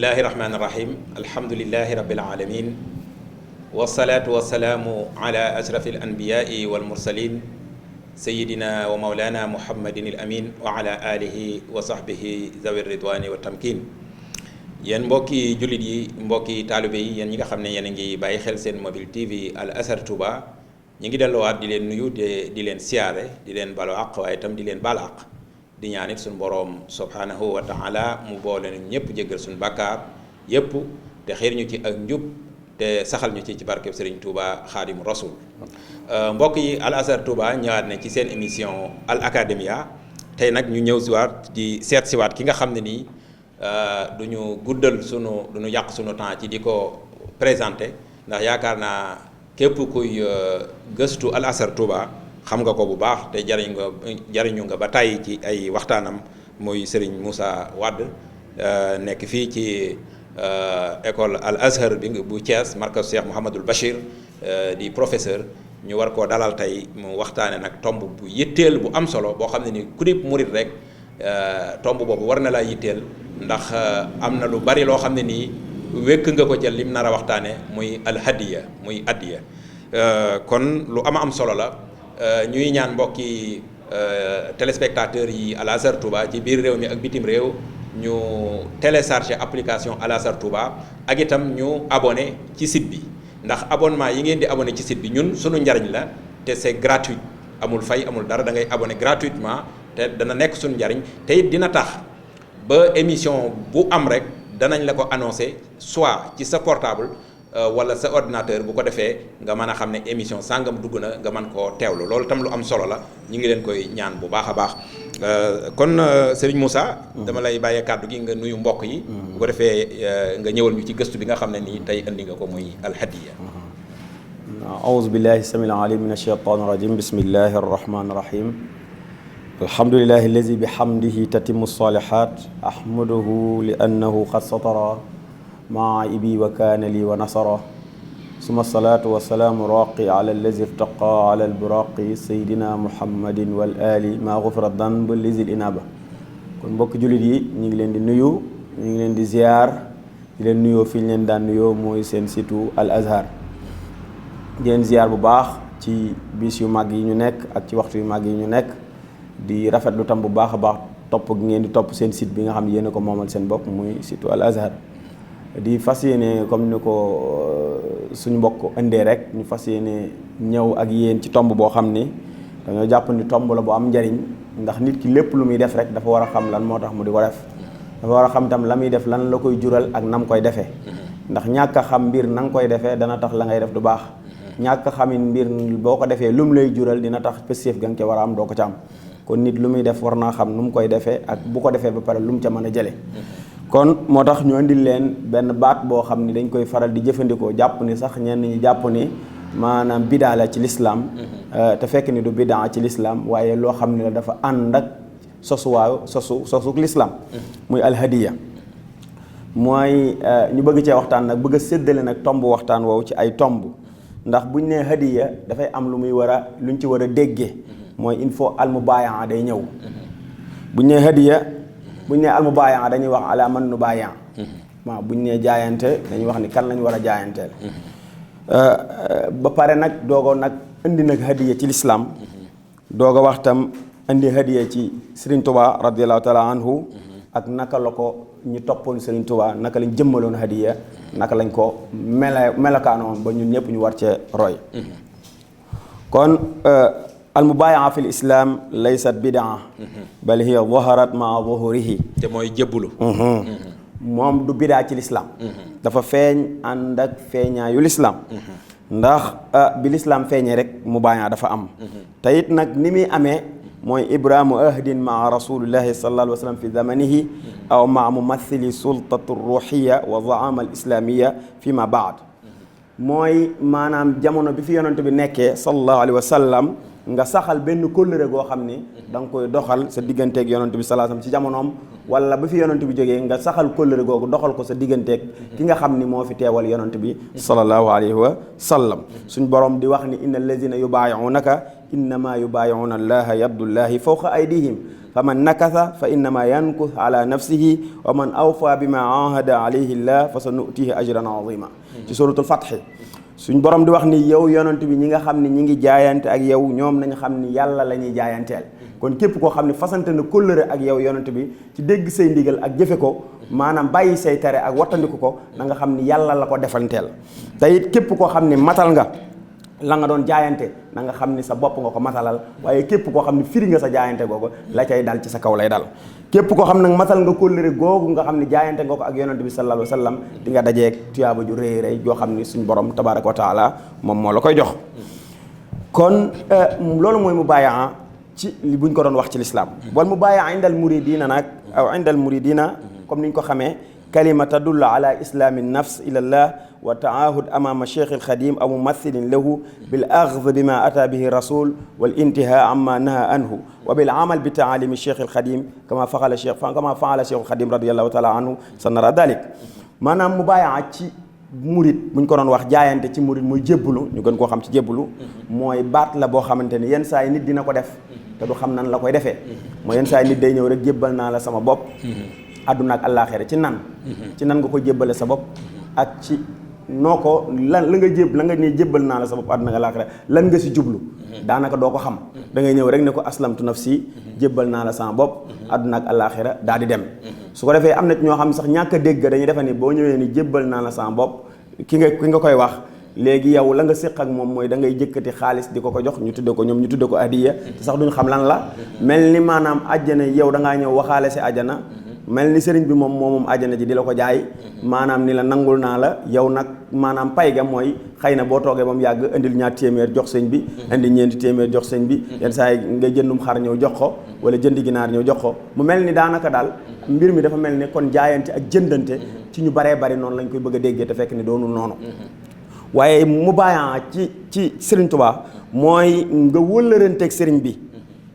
bismillahi rahmaani rahim alhamdulilahi rabbil alamin wasalaatu wasalaamu ala ashrafil anbiyaai wal mursalin sayidina wa maulana muhammadin al amin wa ala alihi wa sahbihi zawi ridwani wa tamkin. yéen mbokki jullit yi mbokki taalibe yi yéen ñi nga xam ne yéen a ngi bàyyi xel seen mobile TV Al Azhar Touba ñi ngi delluwaat di leen nuyu di leen siyaare di leen balu àq waaye itam di leen baal àq di ñaan it suñu boroom subhanahu wa taala mu boole ñu ñëpp jéggal suñu bàkkaar yëpp te xiir ñu ci ak njub te saxal ñu ci barkeb Serigne Touba Xaadimu Rasul. mbokk yi Al Azhar Touba ñëwaat ne ci seen émission Al Academia tey nag ñu ñëw siwaat di seet siwaat ki nga xam ne nii du ñu guddal du ñu yàq sunu temps ci di ko présenté ndax yaakaar naa képp kuy gëstu Al Azhar Touba xam nga ko bu baax te jariñu nga ba tàyyi ci ay waxtaanam muy Serigne Moussa Wade nekk fii ci école Al Azhar bi bu Thiès markaz Cheikh Mouhamadul Bachir di professeur ñu war koo dalal tey mu waxtaane nag tomb bu yitteel bu am solo boo xam ne ni ku dib murit rek tomb boobu war na laa yitteel ndax am na lu bari loo xam ne nii wékk nga ko ca lim nar a waxtaane muy alhadiya muy addiya kon lu am solo la. ñuy ñaan mbokki téléspectateurs yi Al Azhar Touba ci biir réew mi ak bitim réew ñu télécharger application Al Azhar Touba ak itam ñu abonné ci site bi ndax abonnement yi ngeen di abonné ci site bi ñun suñu njariñ la te c'est gratuit amul fay amul dara da ngay abonné gratuitement te dana nekk suñu njariñ te it dina tax ba émission bu am rek danañ la ko annoncé soit ci sa portable wala sa ordinateur bu ko defee nga mën a xam ne émission sàngam dugg na nga mën koo teewlu loolu tam lu am solo la ñu ngi leen koy ñaan bu baax a baax kon Serigne Moussa dama lay bàyyee kàddu gi nga nuyu mbokk yi bu ko defee nga ñëwal ñu ci gëstu bi nga xam ne nii tey indi nga ko muy alhadiya. aouzu billahi samil alim min ashaytani rajim bismillahi arrahmani irrahim alhamdulillahi allazi bihamdihi tatimu salihat ahmaduhu li annahu qad satara maa ibi wa kaana lii wa nasara suma salaatu wa salaamu raqi ala allazi irtaqa ala alburaqi saydina muhammadin wal ali maa gufira danb lizil inaba. kon mbokk jullit yi ñu ngi leen di nuyu ñu ngi leen di ziar di leen nuyoo fi ñu leen daan nuyoo mooy seen situ Al Azhar di leen ziar bu baax ci bis yu màgg yi ñu nekk ak ci waxtu yu màgg yi ñu nekk di rafetlu tam bu baax a baax topp gi ngeen di topp seen site bi nga xam ne yéen a ko moomal seen bopp muy situ Al Azhar. di fas yéene comme ni ko suñu mbokk indee rek ñu fas yéene ñëw ak yéen ci tomb boo xam ni dañoo jàpp ni tomb la bu am njariñ ndax nit ki lépp lu muy def rek dafa war a xam lan moo tax mu di ko def dafa war a xam tam la muy def lan la koy jural ak nam koy defee ndax ñàkk a xam mbir na nga koy defee dana tax la ngay def du baax ñàkk a xamin mbir boo ko defee lu mu lay jural dina tax pëstéef ga nga ca war a am doo ko ca am kon nit lu muy def war naa xam nu mu koy defee ak bu ko defee ba pare lu mu ca mën a jële kon moo tax ñu indil leen benn baat boo xam ni dañ koy faral di jëfandikoo jàpp ni sax ñenn ñi jàpp ni maanaam bidaa la ci lislaam te fekk ni du bidaa ci lislaam waaye loo xam ne la dafa ànd ak sosuk lislaam muy alhadiya mooy ñu bëgg cee waxtaan nag bëgg a séddale nag tomb waxtaan woowu ci ay tomb ndax buñ nee hadiya dafay am lu muy luñ ci war a déggee mooy il faut almubaaya day ñëw buñ nee hadiya buñ nee almubaaya dañuy wax ala man nu baaya waaw buñ nee jaayante dañuy wax ni kan lañ war a jaayanteel ba pare nag doogo nag indi nag hadiya ci lislaam doog a wax tam indi hadiya ci Serigne Touba radiallahu taala anhu ak naka la ko ñu toppoon Serigne Touba naka lañ jëmmaloon hadiya naka lañ ko melakaanoon ba ñun ñëpp ñu war cee roy kon almubayaa fi l islam laysat bidaa bal hiya zaharat maa zuhurihi te mooy jëbbulu moom du bidaa ci lislaam dafa feeñ ànd ak feeñaayu lislaam ndax bi lislaam feeñee rek mubayaa dafa am te it nag ni muy amee mooy ibraamu ahdin maa rasulillahi sallallahu alayhi wa sallam fi zamanihi aw maa mumathili sultatu ruhiya wa zaama al islamiya fi ma baad mooy maanaam jamono bi fi yonent bi nekkee sallallahu alayhi wa sallam nga saxal benn kóllëre goo xam ni da nga koy doxal sa digganteeg yonent bi sallallahu alayhi wa sallam ci jamonoom wala ba fi yonent bi jógee nga saxal kóllëre googu doxal ko sa digganteeg ki nga xam ni moo fi teewal yonent bi sallallahu alayhi wa sallam suñ borom di wax ni inna allazina yubaayi'unaka innama yubaayi'una allaha yadullahi fawqa aydihim fa man nakatha fa innama yankuth ala nafsihi wa man awfa bima ahada alayhi llah fa sa nutihi ajran azima ci suratul Fath suñ borom di wax ni yow yonent bi ñi nga xam ne ñi ngi jaayante ak yow ñoom nañ xam ni yàlla la ñuy jaayanteel kon képp koo xam ne fasante na kóllëre ak yow yonent bi ci dégg say ndigal ak jëfe ko maanaam bàyyi say tere ak wattandiku ko na nga xam ni yàlla la ko defanteel te it képp koo xam ne matal nga la nga doon jaayante na nga xam ni sa bopp nga ko matalal waaye képp koo xam ne firi nga sa jaayante googu la cay dal ci sa kaw lay dal képp koo xam nag matal nga kóllëre googu nga xam ne jaayante nga ko ak yonent bi sallallahu alayhi wa sallam di nga dajeeg tuyaaba ju rëy rëy joo xam ni suñ borom tabaraka wa taala moom moo la koy jox kon loolu mooy mu bàyyaa ci li buñ ko doon wax ci lislaam wal mu bàyyaa indal muridina nag aw indal muridina comme niñ ko xamee kalima tadullu ala islami nafs ila llah wa taahud amama cheikh alxadim aw mumathilin lahu bil axd bima ata bihi rasul wal intihaa amma naha anhu wa bil amal bi taalimi cheikh alxadim kama faala cheikh alxadim radiallahu taala anhu sa nara dalik maanaam mu bàyyaa ci murit buñ ko doon wax jaayante ci murit muy jébbalu ñu gën koo xam ci jébbalu mooy baat la boo xamante ni yenn saa yi nit dina ko def te du xam nan la koy defee mooy yenn saa yi nit day ñëw rek jébbal naa la sama bopp àdduna ak àllaaxira ci nan nga ko jébbale sa bopp ak ci noo ko la nga ne jébbal naa la sa bopp àdduna ak àllaaxira lan nga si jublu daanaka doo ko xam da ngay ñëw rek ne ko aslamtu nafsi jébbal naa la sama bopp àdduna ak àllaaxira daal di dem su ko defee am na ñoo xam sax ñàkk a dégg dañuy defe ni boo ñëwee ni jébbal naa la sama bopp ki nga koy wax léegi yow la nga séq ak moom mooy da ngay jëkkati xaalis di ko jox ñu tudde ko adiya te sax duñ xam lan la mel ni maanaam àjjana yow da ngaa ñëw waxaale si àjjana mel ni sëriñ bi moom àjjana ji di la ko jaay maanaam ni la nangul naa la yow nag maanaam pay ga mooy xëy na boo toogee ba mu yàgg indil ñaar téeméer jox sëñ bi indi ñeenti téeméer jox sëñ bi yenn saa yi nga jëndum xar ñëw jox ko wala jëndi ginaar ñëw jox ko mu mel ni daanaka daal mbir mi dafa mel ni kon jaayante ak jëndante ci ñu baree bari noonu lañ koy bëgg a déggee te fekk ni doonul noonu waaye mu bàyyaa ci Sëriñ Tuubaa mooy nga wëllëranteeg sëriñ bi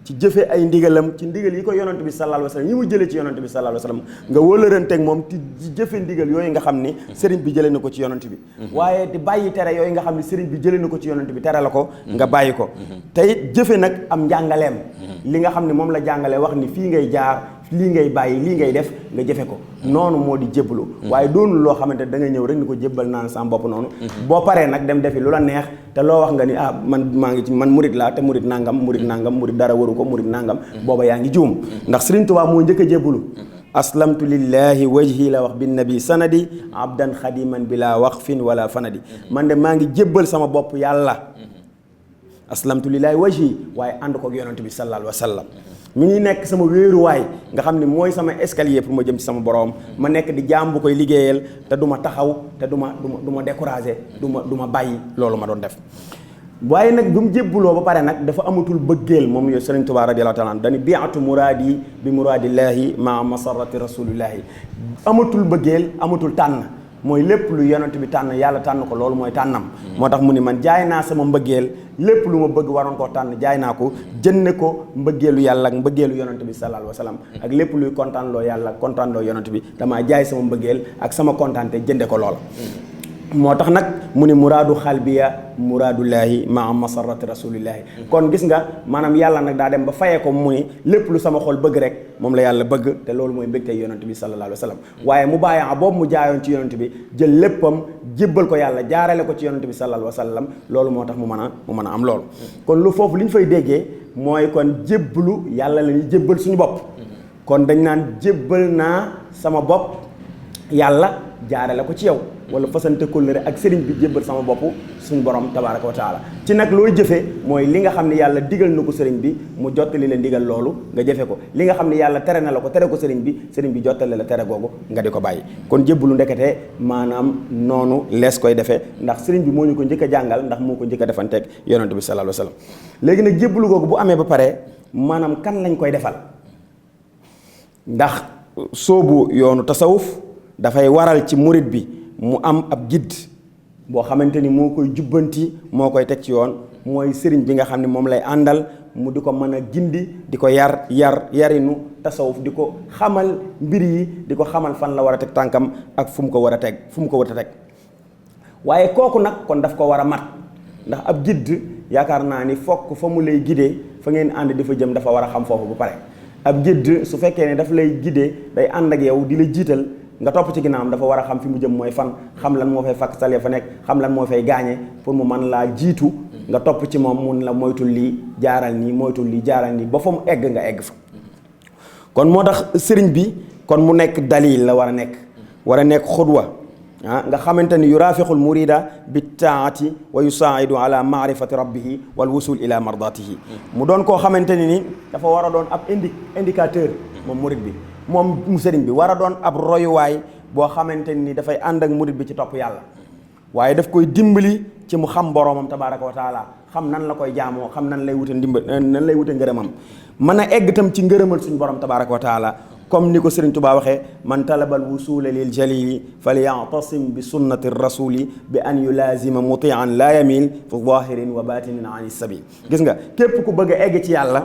ci jëfe ay ndigalam ci ndigal yi ko yonent bi sallallahu alayhi wa sallam yi mu jëlee ci yonent bi sallallahu alayhi wa sallam nga wëllëranteeg moom ci jëfe ndigal yooyu nga xam ni sëriñ bi jëlee na ko ci yonent bi waaye di bàyyi tere yooyu nga xam ni sëriñ bi jëlee na ko ci yonent bi tere la ko nga bàyyi ko te it jëfe nag am njàngaleem li nga xam ne moom la jàngalee wax ni fii ngay jaar lii ngay bàyyi lii ngay def nga jëfe ko noonu moo di jébbalu waaye doonul loo xamante da ngay ñëw rek ni ko jébbal naan sama bopp noonu boo paree nag dem defi lu la neex te loo wax nga ni man murit laa te murit nangam murit dara waru ko murit nangam booba yaa ngi juum ndax Sëriñ Tuubaa moo njëkk a jébbalu aslamtu lillahi wajhi la wax bin nabi sanadi abdan xadiman bila waqfin wala fanadi man de maa ngi jébbal sama bopp yàlla aslamtu lillahi wajhi waaye ànd ko yonent bi sallallahu alayhi wa sallam mi ngi nekk sama wéeruwaay nga xam ne mooy sama escalier pour ma jëm ci sama borom ma nekk di jaam bu koy liggéeyal te du ma taxaw te du ma découragé du ma bàyyi loolu ma doon def waaye nag bi mu jébbuloo ba pare nag dafa amatul bëggeel moom yo Sëriñ Tuubaa radiyallaahu taala anhu dañu biatu muraadi bi muraadillaahi ma masarati rasulillahi amatul bëggeel amatul tànn mooy lépp lu yonent bi tànn yàlla tànn ko loolu mooy tànnam moo tax mu ni man jaay naa sama mbëggeel lépp lu ma bëgg waroon koo tànn jaay naa ko jënde ko mbëggeelu yàlla ak mbëggeelu yonent bi sallallahu alayhi wa sallam ak lépp luy kontaan loo yàlla kontaan loo yonent bi damaa jaay sama mbëggeel ak sama kontaante jënde ko loola moo tax nag mu ni muraadu xalbiya muraadullaahi maa masarati rasulillahi kon gis nga maanaam yàlla nag daa dem ba fayee ko mu ni lépp lu sama xol bëgg rek moom la yàlla bëgg te loolu mooy mbégte yonent bi sallallahu alayhi wa sallam waaye mu bàyyi boobu mu jaayoon ci yonent bi jël léppam jébbal ko yàlla jaarale ko ci yonent bi sallallahu alayhi wa sallam loolu moo tax mu mën a am loolu kon lu foofu li ñu fay déggee mooy kon jébbalu yàlla la ñuy jébbal suñu bopp kon dañ naan jébbal naa sama bopp yàlla jaarale ko ci yow wala fasante kóllëre ak sëriñ bi jébbal sama bopp suñu borom tabaaraka wa taala ci nag looy jëfe mooy li nga xam ne yàlla digal na ko sëriñ bi mu jottali la ndigal loolu nga jëfe ko li nga xam ne yàlla tere na la ko tere ko sëriñ bi jottali la tere googu nga di ko bàyyi kon jébbalu ndekete maanaam noonu lees koy defee ndax sëriñ bi moo ñu ko njëkk a jàngal ndax moo ko njëkk a defanteeg yonent bi sallallahu alayhi wa sallam léegi nag jébbalu googu bu amee ba pare maanaam kan lañ koy defal ndax soobu yoonu tasawuf dafay waral ci murit bi mu am ab gidd boo xamante ni moo koy jubbanti moo koy teg ci yoon mooy sëriñ bi nga xam ne moom lay àndal mu di ko mën a gindi di ko yarinu tasawuf di ko xamal mbir yi di ko xamal fan la war a teg tànkam ak fu mu ko war a teg waaye kooku nag kon daf ko war a mat ndax ab gidd yaakaar naa ni fokk fa mu lay gidee fa ngeen ànd di fa jëm dafa war a xam foofu bu pare ab gidd su fekkee ne daf lay guider day ànd ak yow di la jiital nga topp ci ginnaawam dafa war a xam fi mu jëm mooy fan, xam lan moo fay fakk sale fa nekk, xam lan moo fay gaañe pour mu mën laa jiitu nga topp ci moom mun la moytul lii jaaral nii, moytul lii jaaral nii ba fa mu egg nga egg fa. kon moo tax sëriñ bi kon mu nekk dalil la war a nekk xudwa nga xamante ni yuraafiqul murida bi taati wa yusaidu ala maarifati rabbihi wal wusul ila mardatihi mu doon koo xamante ni dafa war a doon ab indicateur moom murid bi, moom mu sëriñ bi war a doon ab royuwaay boo xamante ni dafay ànd ak murid bi ci topp yàlla, waaye daf koy dimbali ci mu xam boroomam tabaraka wa taala, xam nan la koy jaamoo, xam nan lay wute nan lay wute ngërëmam, mën a egg tam ci ngërëmal suñu borom tabaraka wa taala. comme ni ko Sëriñ Tuubaa waxee man talabal wusula lil jalili falyatasim bi sunnati rasuli bi an yulazima mutian la yamil fi zahirin wa batinin an sabil. gis nga képp ku bëgg a egg ci yàlla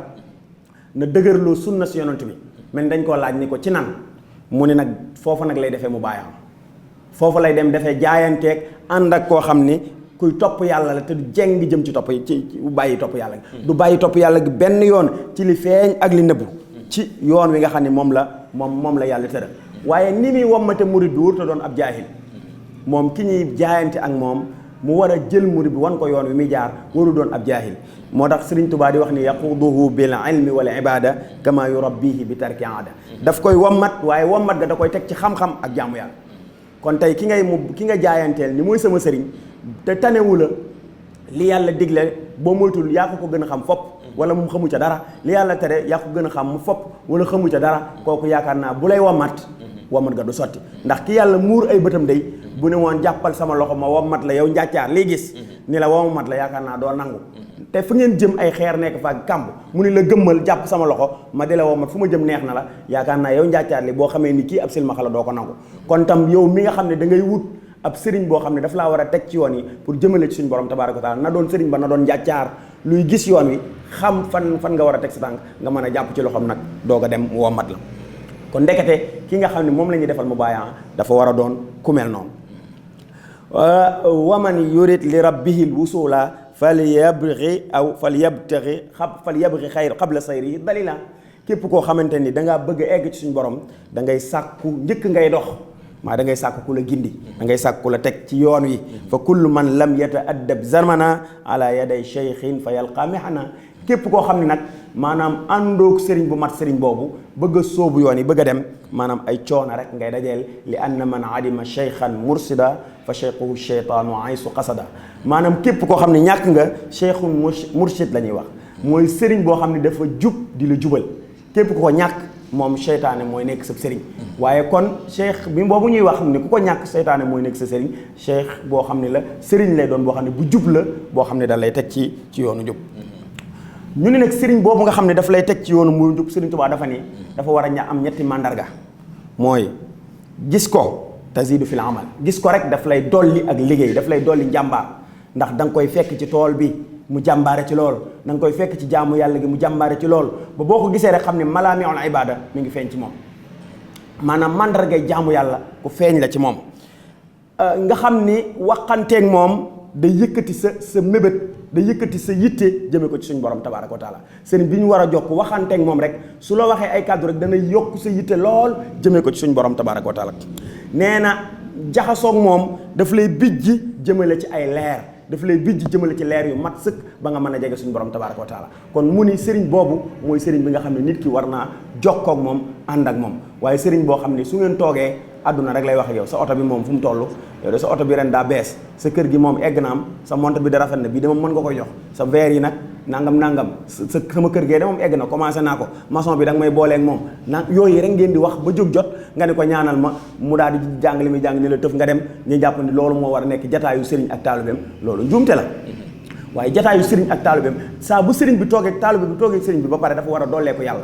na dëgërloo sunna si yonent bi, men dañ koo laaj ni ko ci nan mu ne nag foofu nag lay defee mu bàyyam, foofu lay dem defee jaayanteeg ànd ak koo xam ni kuy topp yàlla la te du jeng jëm ci topp ci bàyyi topp yàlla gi, du bàyyi topp yàlla gi benn yoon ci li feeñ ak li nëbbu ci yoon wi nga xam ne moom la yàlla tëral. waaye ni muy wommate murid bi warut a doon ab jaahil, moom ki ñuy jaayante ak moom mu war a jël murid bi wan ko yoon wi muy jaar waru doon ab jaahil. moo tax Sëriñ Tuubaa di wax ni yaquduhu bil ilmi wal ibada kama yurabbihi bi tarki aada, daf koy wommat waaye wommat ga da koy teg ci xam-xam ak jaamu yàlla. kon tey ki nga jaayanteel ni mooy sama sëriñ te tanewu la li yàlla digle boo moytul yaa ko gën a xam fopp wala mu xamu ca dara, li yàlla tere yaa ko gën a xam mu fopp wala xamu ca dara, kooku yaakaar naa bu lay wommat ga du sotti. ndax ki yàlla muur ay bëtam day bu ne woon jàppal sama loxo ma wommat la yow njàccaar lii gis ni la wommat la, yaakaar naa doo nangu. te fu ngeen jëm ay xeer nekk fa kàmb mu ni la gëmmal jàpp sama loxo ma di la wommat fu ma jëm neex na la, yaakaar naa yow njàccaar li boo xamee ni kii ab silmaxa la doo ko nangu. kon tam yow mi nga xam ne da ngay wut ab sëriñ boo xam ne daf laa war a teg ci yoon yi pour jëmale ci suñu borom tabaaraka wa taala, na doon sëriñ ba na doon njàccaar luy gis yoon wi, xam fan nga war a teg sa tànk nga mën a jàpp ci loxoom nag doog a dem wommat la. kon ndekete ki nga xam ne moom la ñuy defal mu bàyyi dafa war a doon ku mel noonu. waman yurid li rabbihil wusula falyabghi xayr qabla sayri dalila. képp koo xamante ni dangaa bëgg a egg ci suñu borom da ngay sàkku njëkk ngay dox, maa da ngay sàkku ku la gindi, da ngay sàkku ku la teg ci yoon wi. fa kullu man lam yata'addab zarmana ala yaday cheikhin fa yalqa mihana. képp koo xam ne nag maanaam àndoog sëriñ bu mat sëriñ boobu bëgg a sóobu yoon yi bëgg a dem maanaam ay coono rek ngay dajeel. li anna man adima cheikhan mursida fa cheikhuhu cheytaanu aysu qasada. maanaam képp koo xam ne ñàkk nga cheikhun mursid la ñuy wax, mooy sëriñ boo xam ne dafa jub di la jubal. képp ku ko ñàkk moom seytaane mooy nekk sa sëriñ. waaye kon cheikh bi boobu ñuy wax ni ku ko ñàkk seytaane mooy nekk sa sëriñ, cheikh boo xam ne la sëriñ lay doon boo xam ne bu jub la, boo xam ne da lay teg ci yoonu jub. ñu ne nag sëriñ boobu nga xam ne daf lay teg ci yoonu mu jub, Sëriñ Tuubaa dafa ni dafa war a am ñetti mandarga. mooy gis ko tazidu fil amal, gis ko rek daf lay dolli ak liggéey, daf lay dolli njàmbaar, ndax da nga koy fekk ci tool bi mu jàmbaare ci lool, da nga koy fekk ci jaamu yàlla gi mu jàmbaare ci lool, ba boo ko gisee rek xam ne malaamiul ibada mi ngi feeñ ci moom. maanaam mandargay jaamu yàlla ku feeñ la ci moom. nga xam ni waxanteeg moom day yëkkati sa mébét, day yëkkati sa yitte jëme ko ci suñu borom tabaaraka wa taala. sëriñ bi ñu war a jox ko waxanteeg moom rek su la waxee ay kàddu rek dana yokk sa yitte lool jëme ko ci suñu borom tabaaraka wa taala. nee na jaxasoog moom daf lay bijji jëmale ci ay leer, daf lay bijj jëmale ci leer yu mat sëkk ba nga mën a jege suñu borom tabaaraka wa taala. kon mu ni sëriñ boobu mooy sëriñ bi nga xam ne nit ki war naa jokkoo ak moom ànd ak moom. waaye sëriñ boo xam ne su ngeen toogee àdduna rek lay wax ak yow, sa oto bi moom fu mu toll yow de sa oto bi ren daa bees, sa kër gi moom egg na am, sa montre bi da rafet na bii dama mën nga koy jox, sa verre yi nag nangam sama kër gee de moom egg na commencé naa ko, maçon bi da nga may booleeg moom yooyu rek ngeen di wax ba jóg jot nga ne ko ñaanal ma mu daal di jàng li muy jàng ni la tëf nga dem. ñu jàpp ni loolu moo war a nekk jataayu sëriñ ak taalibeem, loolu njuumte la. waaye jataayu sëriñ ak taalibeem saa bu sëriñ bi toogee taalibe bi toogee sëriñ bi ba pare dafa war a dollee ko yàlla,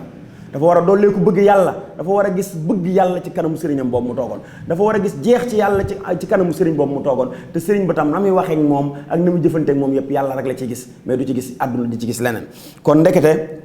dafa war a dollee ko bëgg yàlla, dafa war a gis bëgg yàlla ci kanamu sëriñam boobu mu toogoon, dafa war a gis jeex ci yàlla ci kanamu sëriñ boobu mu toogoon. te sëriñ ba tam na muy waxee ak moom ak na muy jëfanteek moom yëpp yàlla rek la ciy gis, mais du ci gis àdduna di ci gis leneen. kon ndekete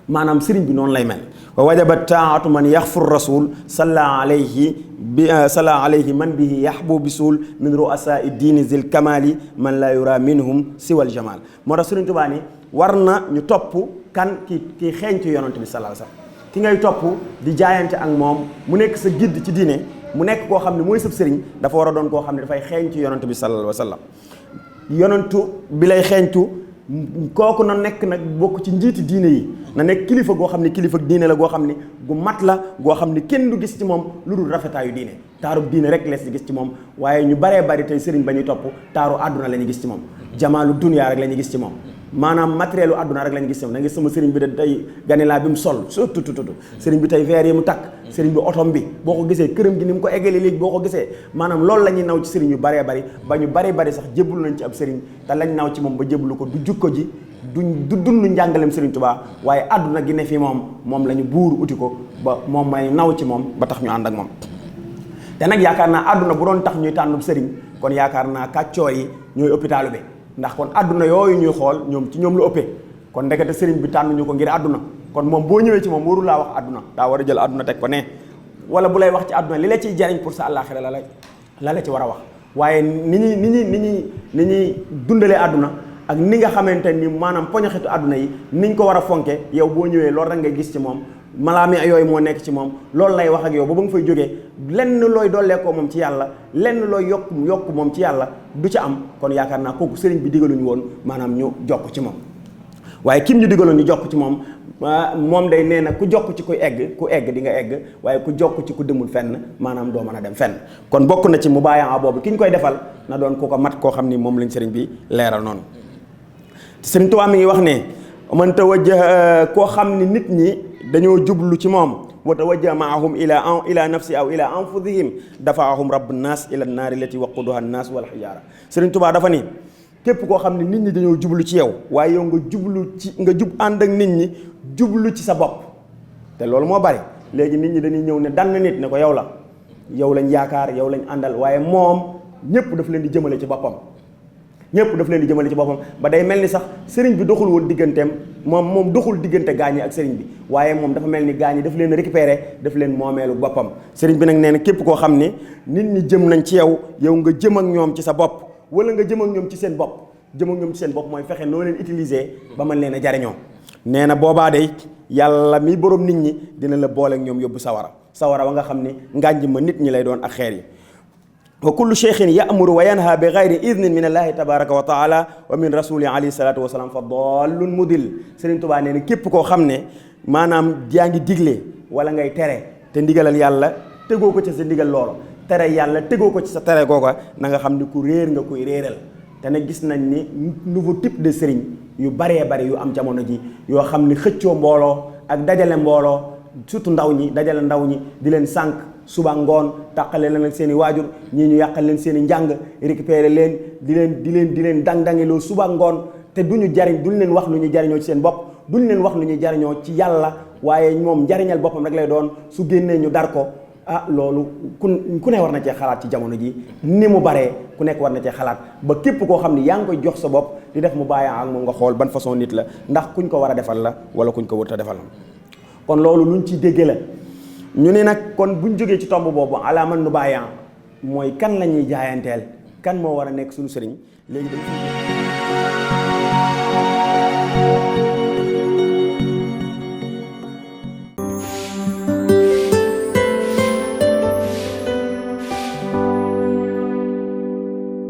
maanaam sëriñ bi noonu lay mel. wa wajaba taatu man yaxfur rasul salla alayhi man bihi yaxbu bisul min ru'asa diini zil kamali man la yura minhum siwal jamal. moo tax Sëriñ Tuubaa ni war na ñu topp kan kii xeeñ ci yonante bi sallallahu alayhi wasallam. ki ngay topp di jaayante ak moom mu nekk sa guide ci diine mu nekk koo xam ne mooy sëb sëriñ dafa war a doon koo xam ne dafay xeeñ ci yonantu bi sallallahu alayhi wa sallam yonantu bi lay xeeñtu kooku na nekk nag bokk ci njiiti diine yi na nekk kilifa goo xam ne kilifa diine la goo xam ne gu mat la goo xam ne kenn du gis ci moom lu dul rafetaayu diine taarub diine rek lees di gis ci moom waaye ñu baree bari tey sëriñ ba ñuy topp taaru àdduna la ñuy gis ci moom jamaalu dunya rek la ñuy gis ci moom maanaam matériel u àdduna rek lañu gis da nga gis sama sëriñ bi da tey ganilaa bi mu sol surtout sëriñ bi tey verre yi mu takk sëriñ bi otom bi boo ko gisee këram gi ni mu ko eggalee léegi boo ko gisee maanaam loolu la ñuy naw ci sëriñ yu baree bari ba ñu baree bari sax jébbalu nañ ci ab sëriñ te lañ naw ci moom ba jébbalu ko du jukko ji du dund njàngaleem sëriñ Tuubaa waaye àdduna gi ne fi moom la ñu buur uti ko ba moom may naw ci moom ba tax ñu ànd ak moom te nag yaakaar naa àdduna bu doon tax ñuy tànnub sëriñ kon yaakaar naa kàccoor yi ñooy hôpitalu bi ndax kon àdduna yooyu ñuy xool ñoom ci ñoom lu ëppee kon ndekete sëriñ bi tànnuñu ko ngir àdduna kon moom boo ñëwee ci moom warul laa wax àdduna daa war a jël àdduna teg ko ne wala bu lay wax ci àdduna li la ciy jariñ pour sa àllaaxira la ci war a wax waaye ni ñuy dundalee àdduna ak ni nga xamante ni maanaam poñaxitu àdduna yi niñ ko war a fonke yow boo ñëwee loolu rek ngay gis ci moom malaami yooyu moo nekk ci moom loolu lay wax ak yow ba nga fay jógee lenn looy dolleekoo moom ci yàlla lenn looy yokk moom ci yàlla du ca am kon yaakaar naa kooku sëriñ bi digaluñu woon maanaam ñu jokk ci moom waaye kim ñu digaloon ñu jokk ci moom moom day nee na ku jokk ci ku egg di nga egg waaye ku jokk ci ku demul fenn maanaam doo mën a dem fenn kon bokk na ci mubaayaa boobu ki ñu koy defal na doon ku ko mat koo xam ni moom lañ sëriñ bi leeral noonu sëriñ Tuubaa mi ngi wax ne man tawajjaha koo xam ni nit ñi dañoo jublu ci moom wa tawajjaha maahum ila nafsi aw ila anfusihim dafaahum rabbu naas ila naari lati waquduha naas wal xijaara sëriñ Tuubaa dafa ni képp koo xam ne nit ñi dañoo jublu ci yow waaye yow nga jub ànd ak nit ñi jublu ci sa bopp te loolu moo bari léegi nit ñi dañuy ñëw ne dann nit ne ko yow la yow lañ yaakaar yow lañ àndal waaye moom ñëpp daf leen di jëmale ci boppam ba day mel ni sax sëriñ bi doxul woon digganteem moom doxul diggante gaañi ak sëriñ bi waaye moom dafa mel ni gaañi daf leen récupérer daf leen moomeelu boppam sëriñ bi nag nee na képp koo xam ni nit ñi jëm nañ ci yow nga jëm ak ñoom ci sa bopp wala nga jëm ak ñoom ci seen bopp mooy fexe noo leen utiliser ba mën leen a jariñoo nee na boobaa day yàlla mi borom nit ñi dina la boole ak ñoom yóbbu sawara wa nga xam ni ngànj ma nit ñi lay doon ak xeer yi wa kullu cheikhin ya'muru wa yanha bi gayri idnin min allahi tabaraka wa taala wa min rasuli alayhi salatu wasalaam fa dallun mudil Sëriñ Tuubaa nee na képp koo xam ne maanaam yaa ngi digle wala ngay tere te ndigalal yàlla tegoo ko ci sa ndigal loolo tere yàlla tegoo ko ci sa tere googa na nga xam ni ku réer nga koy réeral te nag gis nañ ni nouveau type de sëriñ yu baree bari yu am jamono ji yoo xam ni xëccoo mbooloo ak dajale mbooloo surtout ndaw ñi di leen sànq suba ngoon tàqale leen ak seen i waajur ñii ñu yàqal leen seen i njàng récupérer leen di leen dang-dangiloo suba ngoon te duñu leen wax lu ñuy jariñoo ci seen bopp duñu leen wax lu ñuy jariñoo ci yàlla waaye moom njariñal boppam rek lay doon su génnee ñu dar ko loolu ku ne war na cee xalaat ci jamono ji ni mu baree ku nekk war na cee xalaat ba képp koo xam ni yaa ngi koy jox sa bopp di def mu bàyyi ak moom nga xool ban façon nit la ndax kuñ ko war a defal la wala kuñ ko wërta defal la kon loolu luñ ci déggee la ñu ne nag kon buñ jógee ci tomb boobu ala man nu bàyyi mooy kan la ñuy jaayanteel kan moo war a nekk suñu sëriñ léegi dañ